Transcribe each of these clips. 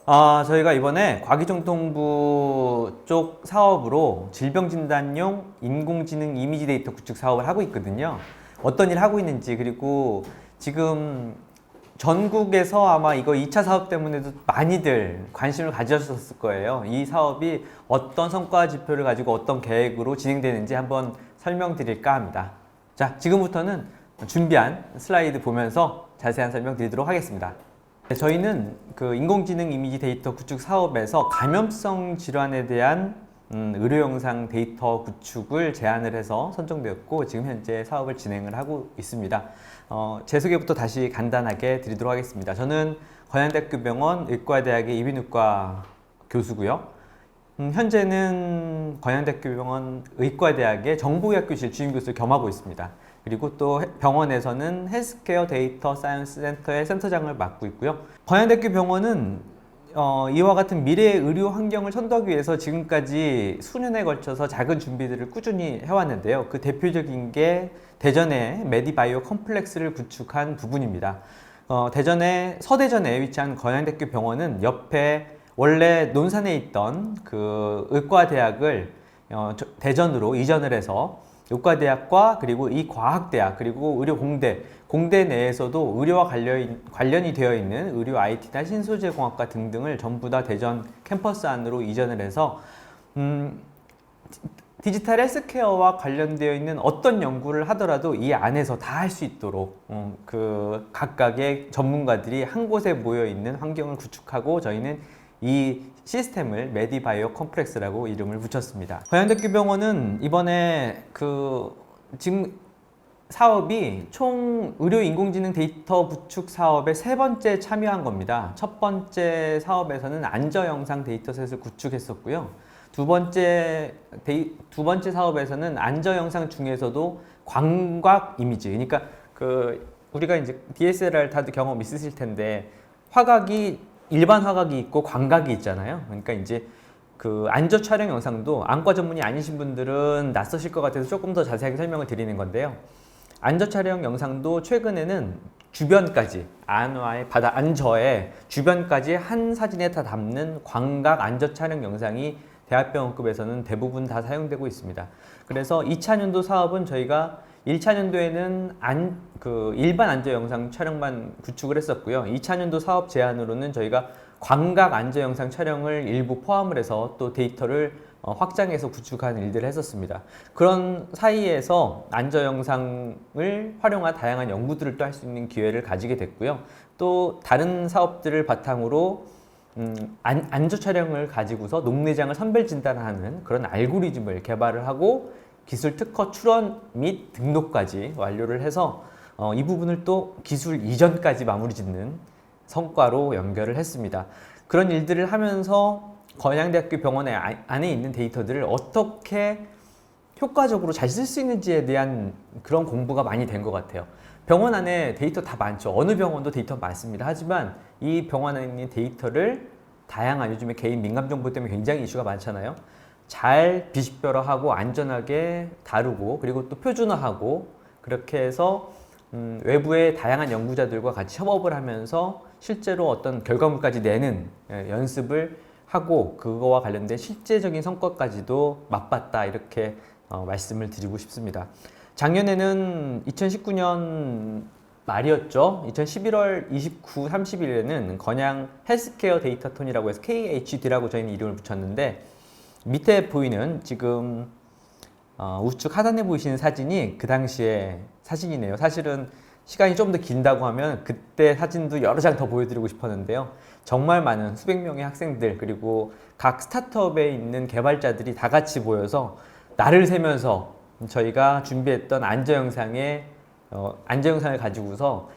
저희가 이번에 과기정통부 쪽 사업으로 질병진단용 인공지능 이미지 데이터 구축 사업을 하고 있거든요. 어떤 일 하고 있는지, 그리고 지금 전국에서 아마 이거 2차 사업 때문에도 많이들 관심을 가지셨을 거예요. 이 사업이 어떤 성과 지표를 가지고 어떤 계획으로 진행되는지 한번 설명드릴까 합니다. 자, 지금부터는 준비한 슬라이드 보면서 자세한 설명 드리도록 하겠습니다. 저희는 그 인공지능 이미지 데이터 구축 사업에서 감염성 질환에 대한 의료 영상 데이터 구축을 제안을 해서 선정되었고, 지금 현재 사업을 진행을 하고 있습니다. 제 소개부터 다시 간단하게 드리도록 하겠습니다. 저는 건양대학교 병원 의과대학의 이비인후과 교수고요. 현재는 건양대학교 병원 의과대학의 정보의학교실 주임교수를 겸하고 있습니다. 그리고 또 병원에서는 헬스케어 데이터 사이언스 센터의 센터장을 맡고 있고요. 건양대학교 병원은 이와 같은 미래의 의료 환경을 선도하기 위해서 지금까지 수년에 걸쳐서 작은 준비들을 꾸준히 해왔는데요. 그 대표적인 게 대전의 메디바이오 컴플렉스를 구축한 부분입니다. 대전의 서대전에 위치한 건양대학교 병원은 옆에 원래 논산에 있던 그 의과대학을 대전으로 이전을 해서 의과대학과 그리고 이 과학대학 그리고 의료공대, 공대 내에서도 의료와 관련이 되어 있는 의료 IT나 신소재공학과 등등을 전부 다 대전 캠퍼스 안으로 이전을 해서 디지털 헬스케어와 관련되어 있는 어떤 연구를 하더라도 이 안에서 다 할 수 있도록 그 각각의 전문가들이 한 곳에 모여 있는 환경을 구축하고, 저희는 이 시스템을 메디바이오 컴플렉스라고 이름을 붙였습니다. 건양대학교 병원은 이번에 지금 사업이 총 의료 인공지능 데이터 구축 사업의 세 번째 참여한 겁니다. 첫 번째 사업에서는 안저 영상 데이터셋을 구축했었고요. 두 번째 사업에서는 안저 영상 중에서도 광각 이미지, 그러니까 우리가 이제 DSLR 다들 경험 있으실 텐데, 일반 화각이 있고 광각이 있잖아요. 그러니까 이제 안저 촬영 영상도 안과 전문이 아니신 분들은 낯서실 것 같아서 조금 더 자세하게 설명을 드리는 건데요. 안저 촬영 영상도 최근에는 주변까지, 안저의 주변까지 한 사진에 다 담는 광각 안저 촬영 영상이 대학병원급에서는 대부분 다 사용되고 있습니다. 그래서 2차년도 사업은 저희가 1차년도에는 일반 안저 영상 촬영만 구축을 했었고요. 2차년도 사업 제안으로는 저희가 광각 안저 영상 촬영을 일부 포함을 해서 또 데이터를 확장해서 구축하는 일들을 했었습니다. 그런 사이에서 안저 영상을 활용한 다양한 연구들을 또 할 수 있는 기회를 가지게 됐고요. 또 다른 사업들을 바탕으로 안저 촬영을 가지고서 녹내장을 선별 진단하는 그런 알고리즘을 개발을 하고, 기술 특허 출원 및 등록까지 완료를 해서 이 부분을 또 기술 이전까지 마무리 짓는 성과로 연결을 했습니다. 그런 일들을 하면서 건양대학교 병원 안에 있는 데이터들을 어떻게 효과적으로 잘 쓸 수 있는지에 대한 그런 공부가 많이 된 것 같아요. 병원 안에 데이터 다 많죠. 어느 병원도 데이터 많습니다. 하지만 이 병원 안에 있는 데이터를 다양한, 요즘에 개인 민감 정보 때문에 굉장히 이슈가 많잖아요. 잘 비식별화하고 안전하게 다루고, 그리고 또 표준화하고, 그렇게 해서 외부의 다양한 연구자들과 같이 협업을 하면서 실제로 어떤 결과물까지 내는 연습을 하고, 그거와 관련된 실제적인 성과까지도 맛봤다, 이렇게 말씀을 드리고 싶습니다. 작년에는 2019년 말이었죠. 2011월 29, 30일에는 건양 헬스케어 데이터톤이라고 해서 KHD라고 저희는 이름을 붙였는데, 밑에 보이는 지금 우측 하단에 보이시는 사진이 그 당시의 사진이네요. 사실은 시간이 좀 더 긴다고 하면 그때 사진도 여러 장 더 보여드리고 싶었는데요. 정말 많은 수백 명의 학생들, 그리고 각 스타트업에 있는 개발자들이 다 같이 모여서 날을 새면서 저희가 준비했던 안저 영상을 가지고서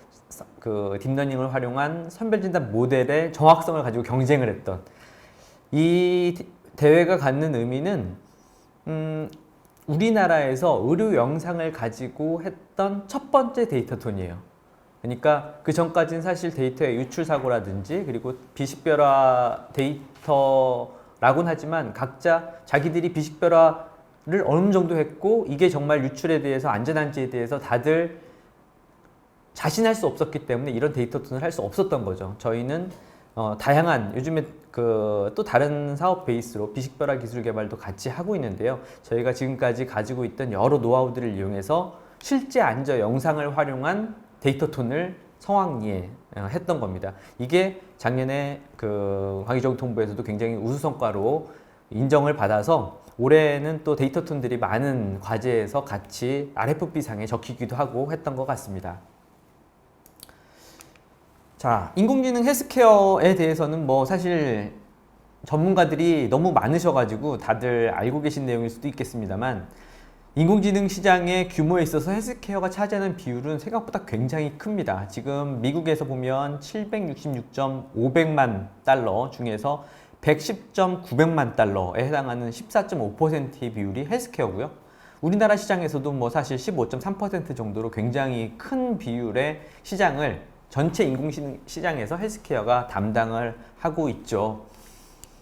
딥러닝을 활용한 선별진단 모델의 정확성을 가지고 경쟁을 했던, 이 대회가 갖는 의미는 우리나라에서 의료 영상을 가지고 했던 첫 번째 데이터톤이에요. 그러니까 그 전까지는 사실 데이터의 유출 사고라든지, 그리고 비식별화 데이터라고는 하지만 각자 자기들이 비식별화를 어느 정도 했고, 이게 정말 유출에 대해서 안전한지에 대해서 다들 자신할 수 없었기 때문에 이런 데이터톤을 할 수 없었던 거죠. 저희는 다양한 요즘에 또 다른 사업 베이스로 비식별화 기술 개발도 같이 하고 있는데요. 저희가 지금까지 가지고 있던 여러 노하우들을 이용해서 실제 앉아 영상을 활용한 데이터 톤을 성황리에 했던 겁니다. 이게 작년에 과기정통부에서도 굉장히 우수 성과로 인정을 받아서 올해는 또 데이터 톤들이 많은 과제에서 같이 RFP상에 적히기도 하고 했던 것 같습니다. 자, 인공지능 헬스케어에 대해서는 뭐 사실 전문가들이 너무 많으셔가지고 다들 알고 계신 내용일 수도 있겠습니다만, 인공지능 시장의 규모에 있어서 헬스케어가 차지하는 비율은 생각보다 굉장히 큽니다. 지금 미국에서 보면 766.500만 달러 중에서 110.900만 달러에 해당하는 14.5%의 비율이 헬스케어고요. 우리나라 시장에서도 뭐 사실 15.3% 정도로 굉장히 큰 비율의 시장을 전체 인공지능 시장에서 헬스케어가 담당을 하고 있죠.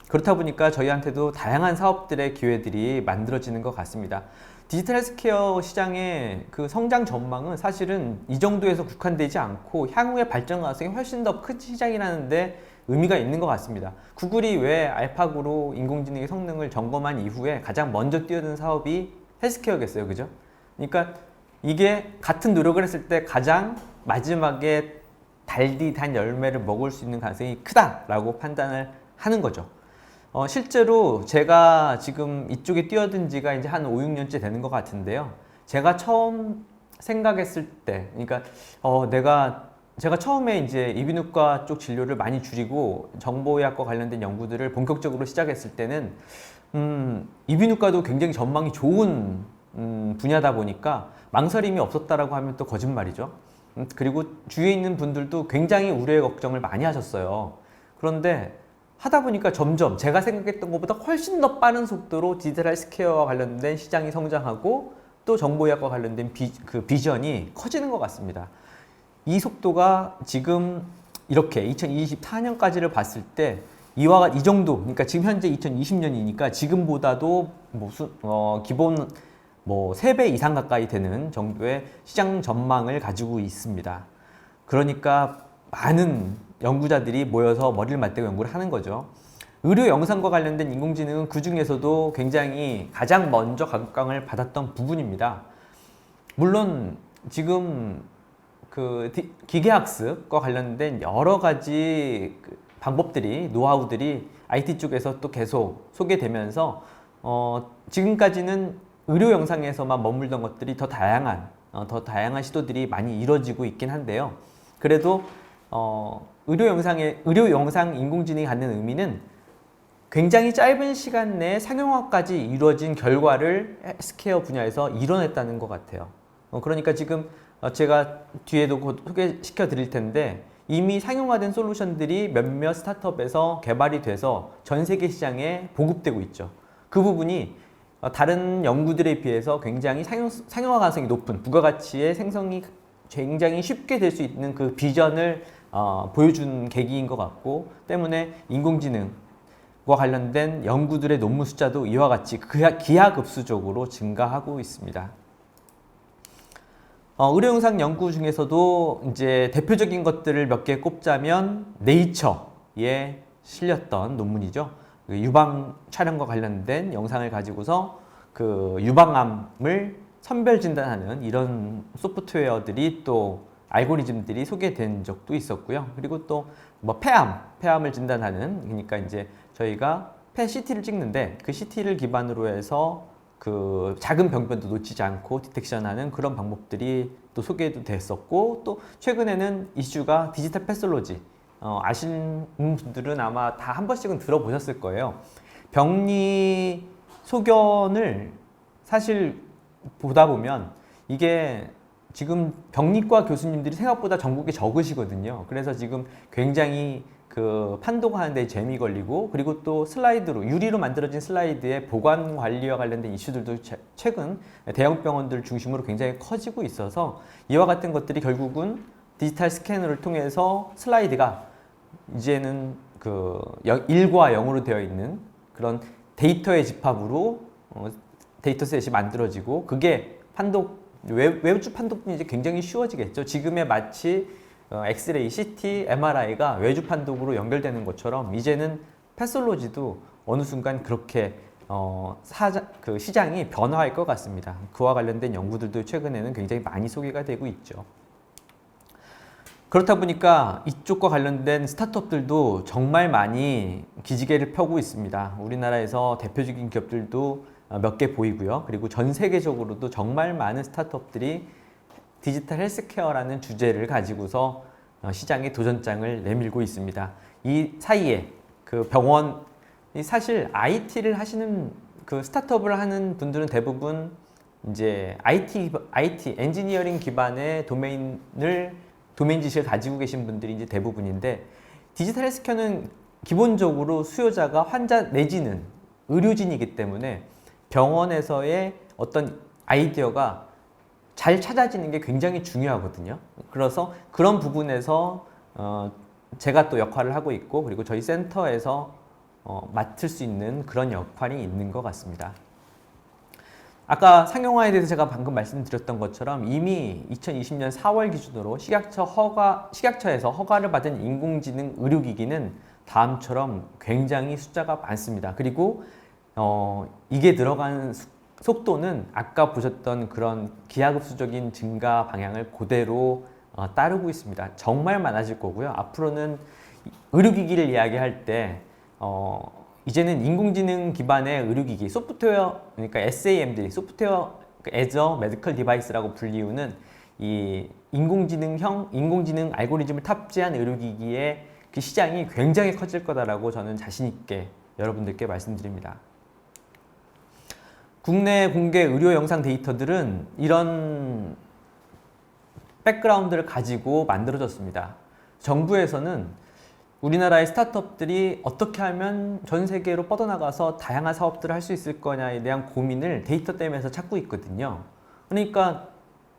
그렇다 보니까 저희한테도 다양한 사업들의 기회들이 만들어지는 것 같습니다. 디지털 헬스케어 시장의 성장 전망은 사실은 이 정도에서 국한되지 않고 향후의 발전 가능성이 훨씬 더 큰 시장이라는 데 의미가 있는 것 같습니다. 구글이 왜 알파고로 인공지능의 성능을 점검한 이후에 가장 먼저 뛰어든 사업이 헬스케어겠어요, 그죠? 그러니까 이게 같은 노력을 했을 때 가장 마지막에 달디 단 열매를 먹을 수 있는 가능성이 크다라고 판단을 하는 거죠. 실제로 제가 지금 이쪽에 뛰어든 지가 이제 한 5, 6년째 되는 것 같은데요. 제가 처음 생각했을 때, 그러니까 제가 처음에 이제 이비인후과 쪽 진료를 많이 줄이고 정보의학과 관련된 연구들을 본격적으로 시작했을 때는 이비인후과도 굉장히 전망이 좋은 분야다 보니까 망설임이 없었다라고 하면 또 거짓말이죠. 그리고 주위에 있는 분들도 굉장히 우려의 걱정을 많이 하셨어요. 그런데 하다 보니까 점점 제가 생각했던 것보다 훨씬 더 빠른 속도로 디지털 헬스케어와 관련된 시장이 성장하고 또 정보의학과 관련된 비전이 커지는 것 같습니다. 이 속도가 지금 이렇게 2024년까지를 봤을 때 이 정도, 그러니까 지금 현재 2020년이니까 지금보다도 기본 3배 이상 가까이 되는 정도의 시장 전망을 가지고 있습니다. 그러니까 많은 연구자들이 모여서 머리를 맞대고 연구를 하는 거죠. 의료 영상과 관련된 인공지능은 그 중에서도 굉장히 가장 먼저 각광을 받았던 부분입니다. 물론 지금 기계학습과 관련된 여러 가지 방법들이, 노하우들이 IT 쪽에서 또 계속 소개되면서 지금까지는 의료 영상에서만 머물던 것들이 더 다양한 시도들이 많이 이루어지고 있긴 한데요. 그래도 의료 영상 인공지능이 갖는 의미는 굉장히 짧은 시간 내에 상용화까지 이루어진 결과를 헬스케어 분야에서 이뤄냈다는 것 같아요. 그러니까 지금 제가 뒤에도 곧 소개시켜 드릴 텐데 이미 상용화된 솔루션들이 몇몇 스타트업에서 개발이 돼서 전 세계 시장에 보급되고 있죠. 그 부분이 다른 연구들에 비해서 굉장히 상용화 가능성이 높은 부가가치의 생성이 굉장히 쉽게 될 수 있는 그 비전을 보여준 계기인 것 같고, 때문에 인공지능과 관련된 연구들의 논문 숫자도 이와 같이 기하급수적으로 증가하고 있습니다. 의료영상 연구 중에서도 이제 대표적인 것들을 몇 개 꼽자면 네이처에 실렸던 논문이죠. 유방 촬영과 관련된 영상을 가지고서 유방암을 선별 진단하는 이런 소프트웨어들이 또 알고리즘들이 소개된 적도 있었고요. 그리고 또 폐암을 진단하는, 그러니까 이제 저희가 CT를 찍는데 그 CT를 기반으로 해서 작은 병변도 놓치지 않고 디텍션하는 그런 방법들이 또 소개도 됐었고, 또 최근에는 이슈가 디지털 패솔로지, 아시는 분들은 아마 다 한 번씩은 들어보셨을 거예요. 병리 소견을 사실 보다 보면 이게 지금 병리과 교수님들이 생각보다 전국에 적으시거든요. 그래서 지금 굉장히 판독하는 데 재미 걸리고, 그리고 또 유리로 만들어진 슬라이드의 보관 관리와 관련된 이슈들도 최근 대형 병원들 중심으로 굉장히 커지고 있어서 이와 같은 것들이 결국은 디지털 스캐너를 통해서 슬라이드가 이제는 1과 0으로 되어 있는 그런 데이터의 집합으로 데이터셋이 만들어지고, 그게 외주 판독분이 이제 굉장히 쉬워지겠죠. 지금의 마치 엑스레이, CT, MRI가 외주 판독으로 연결되는 것처럼 이제는 패솔로지도 어느 순간 그렇게 그 시장이 변화할 것 같습니다. 그와 관련된 연구들도 최근에는 굉장히 많이 소개가 되고 있죠. 그렇다 보니까 이쪽과 관련된 스타트업들도 정말 많이 기지개를 펴고 있습니다. 우리나라에서 대표적인 기업들도 몇 개 보이고요. 그리고 전 세계적으로도 정말 많은 스타트업들이 디지털 헬스케어라는 주제를 가지고서 시장에 도전장을 내밀고 있습니다. 이 사이에 그 병원, 사실 IT를 하시는 그 스타트업을 하는 분들은 대부분 이제 IT 엔지니어링 기반의 도메인 지식을 가지고 계신 분들이 이제 대부분인데, 디지털 헬스케어는 기본적으로 수요자가 환자 내지는 의료진이기 때문에 병원에서의 어떤 아이디어가 잘 찾아지는 게 굉장히 중요하거든요. 그래서 그런 부분에서 제가 또 역할을 하고 있고, 그리고 저희 센터에서 맡을 수 있는 그런 역할이 있는 것 같습니다. 아까 상용화에 대해서 제가 방금 말씀드렸던 것처럼 이미 2020년 4월 기준으로 식약처에서 허가를 받은 인공지능 의료기기는 다음처럼 굉장히 숫자가 많습니다. 그리고 이게 들어가는 속도는 아까 보셨던 그런 기하급수적인 증가 방향을 그대로 따르고 있습니다. 정말 많아질 거고요. 앞으로는 의료기기를 이야기할 때 이제는 인공지능 기반의 의료기기, 소프트웨어, 그러니까 SAMD, 소프트웨어 as a medical device라고 불리우는 이 인공지능 알고리즘을 탑재한 의료기기의 그 시장이 굉장히 커질 거다라고 저는 자신 있게 여러분들께 말씀드립니다. 국내 공개 의료 영상 데이터들은 이런 백그라운드를 가지고 만들어졌습니다. 정부에서는 우리나라의 스타트업들이 어떻게 하면 전 세계로 뻗어나가서 다양한 사업들을 할 수 있을 거냐에 대한 고민을 데이터댐에서 찾고 있거든요. 그러니까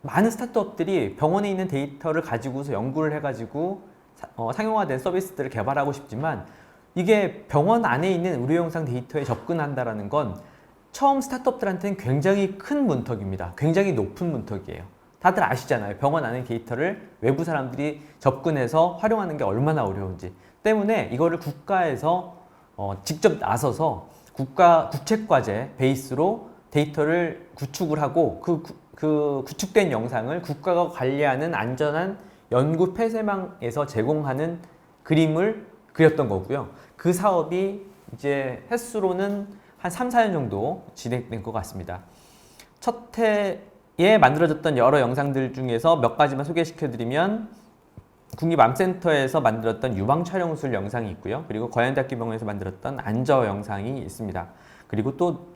많은 스타트업들이 병원에 있는 데이터를 가지고서 연구를 해가지고 상용화된 서비스들을 개발하고 싶지만, 이게 병원 안에 있는 의료 영상 데이터에 접근한다는 건 처음 스타트업들한테는 굉장히 큰 문턱입니다. 굉장히 높은 문턱이에요. 다들 아시잖아요. 병원 안에 데이터를 외부 사람들이 접근해서 활용하는 게 얼마나 어려운지. 때문에 이거를 국가에서 직접 나서서 국책과제 베이스로 데이터를 구축을 하고 그 구축된 영상을 국가가 관리하는 안전한 연구 폐쇄망에서 제공하는 그림을 그렸던 거고요. 그 사업이 이제 횟수로는 한 3, 4년 정도 진행된 것 같습니다. 첫 해에 만들어졌던 여러 영상들 중에서 몇 가지만 소개시켜드리면, 국립암센터에서 만들었던 유방촬영술 영상이 있고요. 그리고 거양대학교병원에서 만들었던 안저 영상이 있습니다. 그리고 또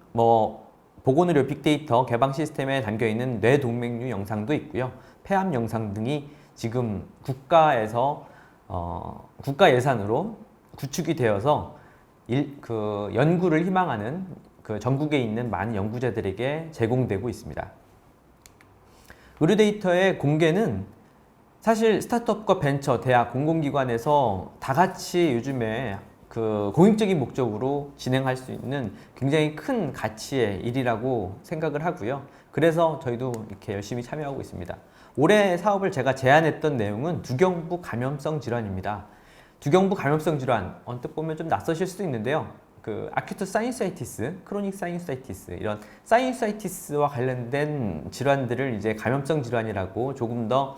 보건의료 빅데이터 개방 시스템에 담겨있는 뇌동맥류 영상도 있고요. 폐암 영상 등이 지금 국가에서 국가 예산으로 구축이 되어서 연구를 희망하는 그 전국에 있는 많은 연구자들에게 제공되고 있습니다. 의료 데이터의 공개는 사실 스타트업과 벤처, 대학, 공공기관에서 다 같이 요즘에 그 공익적인 목적으로 진행할 수 있는 굉장히 큰 가치의 일이라고 생각을 하고요. 그래서 저희도 이렇게 열심히 참여하고 있습니다. 올해 사업을 제가 제안했던 내용은 두경부 감염성 질환입니다. 두경부 감염성 질환, 언뜻 보면 좀 낯서실 수도 있는데요. 그 아큐트 사이누사이티스, 크로닉 사이누사이티스, 이런 사이누사이티스와 관련된 질환들을 이제 감염성 질환이라고 조금 더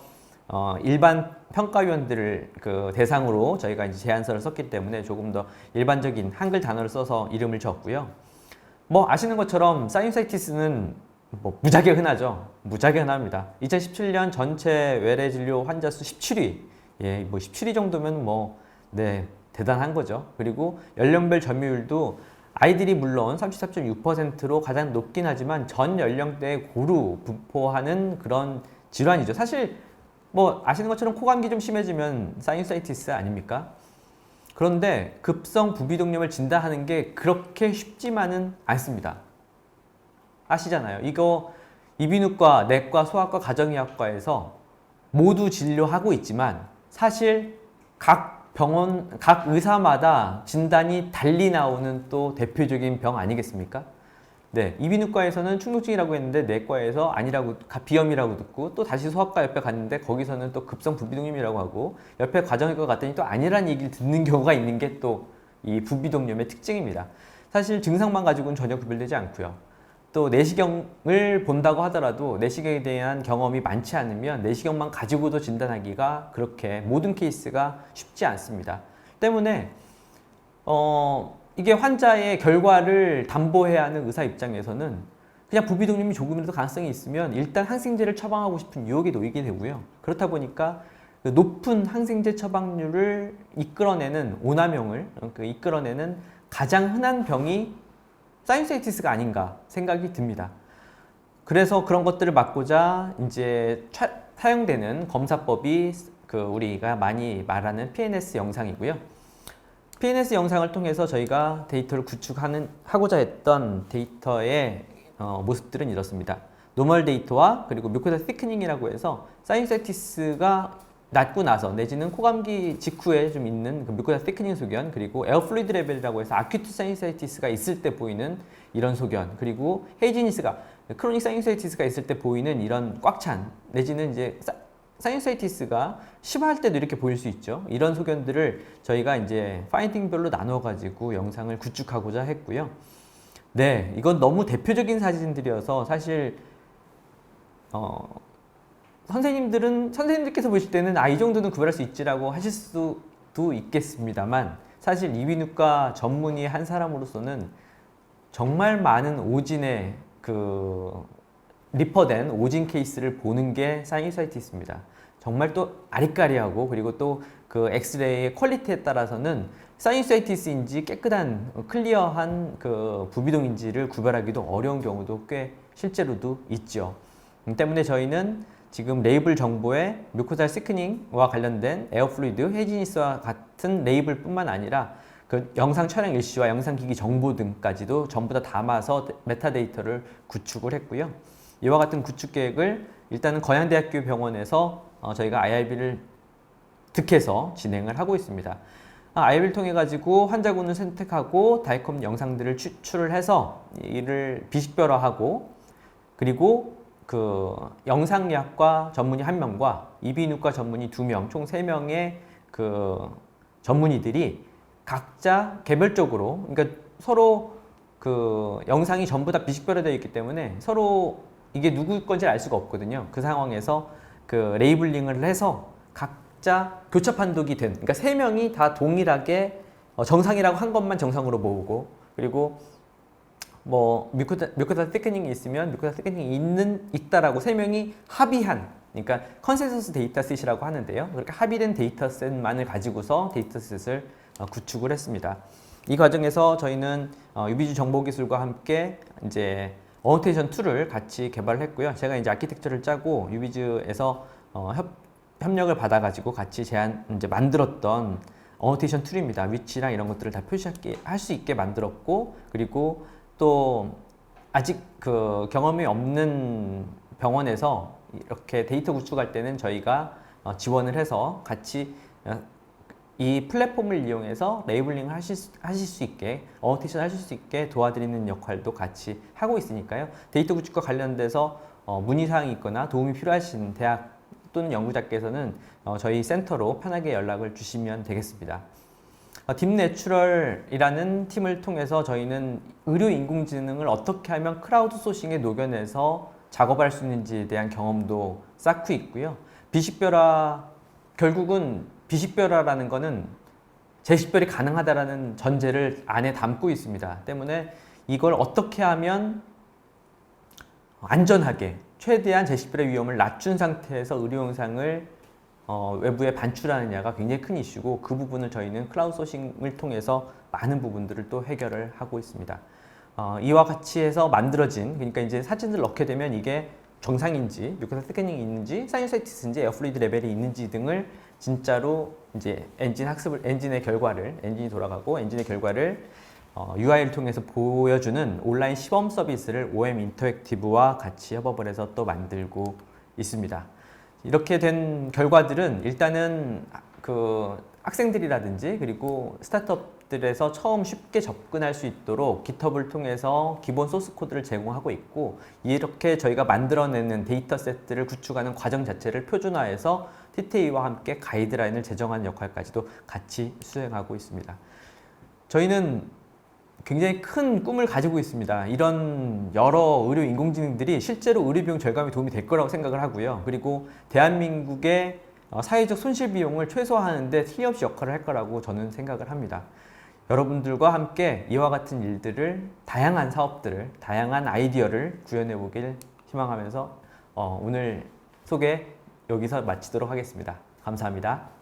일반 평가위원들을 그 대상으로 저희가 이제 제안서를 썼기 때문에 조금 더 일반적인 한글 단어를 써서 이름을 지었고요. 아시는 것처럼 사이누사이티스는 무지하게 흔하죠. 무지하게 흔합니다. 2017년 전체 외래 진료 환자 수 17위. 17위 정도면 네, 대단한 거죠. 그리고 연령별 점유율도 아이들이 물론 34.6%로 가장 높긴 하지만 전 연령대에 고루 분포하는 그런 질환이죠. 사실 아시는 것처럼 코감기 좀 심해지면 사이누사이티스 아닙니까? 그런데 급성 부비동염을 진단하는 게 그렇게 쉽지만은 않습니다. 아시잖아요. 이거 이비인후과, 내과, 소아과, 가정의학과에서 모두 진료하고 있지만 사실 각 병원, 각 의사마다 진단이 달리 나오는 또 대표적인 병 아니겠습니까? 네, 이비인후과에서는 충농증이라고 했는데 내과에서 아니라고 비염이라고 듣고 또 다시 소아과 옆에 갔는데 거기서는 또 급성 부비동염이라고 하고 옆에 과정의과 갔더니 또 아니라는 얘기를 듣는 경우가 있는 게 또 이 부비동염의 특징입니다. 사실 증상만 가지고는 전혀 구별되지 않고요. 또 내시경을 본다고 하더라도 내시경에 대한 경험이 많지 않으면 내시경만 가지고도 진단하기가 그렇게 모든 케이스가 쉽지 않습니다. 때문에 이게 환자의 결과를 담보해야 하는 의사 입장에서는 그냥 부비동염이 조금이라도 가능성이 있으면 일단 항생제를 처방하고 싶은 유혹에 놓이게 되고요. 그렇다 보니까 그 높은 항생제 처방률을 이끌어내는 오남용을 이끌어내는 가장 흔한 병이 사이누사이티스가 아닌가 생각이 듭니다. 그래서 그런 것들을 막고자 이제 사용되는 검사법이 우리가 많이 말하는 PNS 영상이고요. PNS 영상을 통해서 저희가 데이터를 구축하고자 했던 데이터의 모습들은 이렇습니다. 노멀 데이터와 그리고 뮤코사 시크닝이라고 해서 사이누사이티스가 낫고 나서 내지는 코감기 직후에 좀 있는 그 뮤코사 시크닝 소견, 그리고 에어 플루이드 레벨이라고 해서 아큐트 사이누사이티스가 있을 때 보이는 이런 소견, 그리고 헤이지니스가 크로닉 사이누사이티스가 있을 때 보이는 이런 꽉 찬 내지는 이제 사이누사이티스가 심할 때도 이렇게 보일 수 있죠. 이런 소견들을 저희가 이제 파인딩별로 나눠 가지고 영상을 구축하고자 했고요. 네, 이건 너무 대표적인 사진들이어서 사실 선생님들께서 보실 때는 이 정도는 구별할 수 있지라고 하실 수도 있겠습니다만, 사실 이비인후과 전문의 한 사람으로서는 정말 많은 오진의 리퍼된 오진 케이스를 보는 게 사이누사이티스입니다. 정말 또 아리까리하고, 그리고 또 그 엑스레이의 퀄리티에 따라서는 사이누사이티스인지 깨끗한 클리어한 부비동인지를 구별하기도 어려운 경우도 꽤 실제로도 있죠. 때문에 저희는 지금 레이블 정보에 뮤코사 시크닝과 관련된 에어플루이드, 헤지니스와 같은 레이블뿐만 아니라 그 영상 촬영 일시와 영상기기 정보 등까지도 전부 다 담아서 메타데이터를 구축을 했고요. 이와 같은 구축 계획을 일단은 건양대학교 병원에서 저희가 IRB를 득해서 진행을 하고 있습니다. IRB를 통해 가지고 환자군을 선택하고 다이컴 영상들을 추출을 해서 이를 비식별화하고, 그리고 그 영상의학과 전문의 1명과 이비인후과 전문의 2명, 총 3명의 그 전문의들이 각자 개별적으로, 그러니까 서로 그 영상이 전부 다 비식별화되어 있기 때문에 서로 이게 누구 건지 알 수가 없거든요. 그 상황에서 그 레이블링을 해서 각자 교차 판독이 된, 그러니까 3명이 다 동일하게 정상이라고 한 것만 정상으로 모으고, 그리고 뭐 뮤코사 시크닝이 있으면 뮤코사 시크닝이 있다라고 3명이 합의한, 그러니까 컨센서스 데이터셋이라고 하는데요. 그렇게 합의된 데이터셋만을 가지고서 데이터셋을 구축을 했습니다. 이 과정에서 저희는 유비주 정보기술과 함께 이제 어노테이션 툴을 같이 개발을 했고요. 제가 이제 아키텍처를 짜고 유비즈에서 협력을 받아가지고 같이 이제 만들었던 어노테이션 툴입니다. 위치랑 이런 것들을 다 표시할 수 있게 만들었고, 그리고 또 아직 그 경험이 없는 병원에서 이렇게 데이터 구축할 때는 저희가 지원을 해서 같이 이 플랫폼을 이용해서 레이블링을 하실 수 있게, 어노테이션 하실 수 있게 도와드리는 역할도 같이 하고 있으니까요. 데이터 구축과 관련돼서 문의사항이 있거나 도움이 필요하신 대학 또는 연구자께서는 저희 센터로 편하게 연락을 주시면 되겠습니다. 딥내추럴이라는 팀을 통해서 저희는 의료 인공지능을 어떻게 하면 크라우드 소싱에 녹여내서 작업할 수 있는지에 대한 경험도 쌓고 있고요. 결국은 비식별화라는 거는 재식별이 가능하다라는 전제를 안에 담고 있습니다. 때문에 이걸 어떻게 하면 안전하게 최대한 재식별의 위험을 낮춘 상태에서 의료 영상을 외부에 반출하느냐가 굉장히 큰 이슈고, 그 부분을 저희는 클라우드 소싱을 통해서 많은 부분들을 또 해결을 하고 있습니다. 이와 같이 해서 만들어진, 그러니까 이제 사진을 넣게 되면 이게 정상인지, 뮤코사 스캐닝이 있는지, 사이누사이티스인지, 에어플루이드 레벨이 있는지 등을 진짜로 이제 엔진이 돌아가고 엔진의 결과를 UI를 통해서 보여주는 온라인 시범 서비스를 OM 인터랙티브와 같이 협업을 해서 또 만들고 있습니다. 이렇게 된 결과들은 일단은 그 학생들이라든지 그리고 스타트업들에서 처음 쉽게 접근할 수 있도록 깃허브를 통해서 기본 소스 코드를 제공하고 있고, 이렇게 저희가 만들어내는 데이터 셋들을 구축하는 과정 자체를 표준화해서 TTA와 함께 가이드라인을 제정하는 역할까지도 같이 수행하고 있습니다. 저희는 굉장히 큰 꿈을 가지고 있습니다. 이런 여러 의료 인공지능들이 실제로 의료 비용 절감에 도움이 될 거라고 생각을 하고요. 그리고 대한민국의 사회적 손실 비용을 최소화하는 데 틀림없이 역할을 할 거라고 저는 생각을 합니다. 여러분들과 함께 이와 같은 일들을, 다양한 사업들을, 다양한 아이디어를 구현해 보길 희망하면서 오늘 소개 여기서 마치도록 하겠습니다. 감사합니다.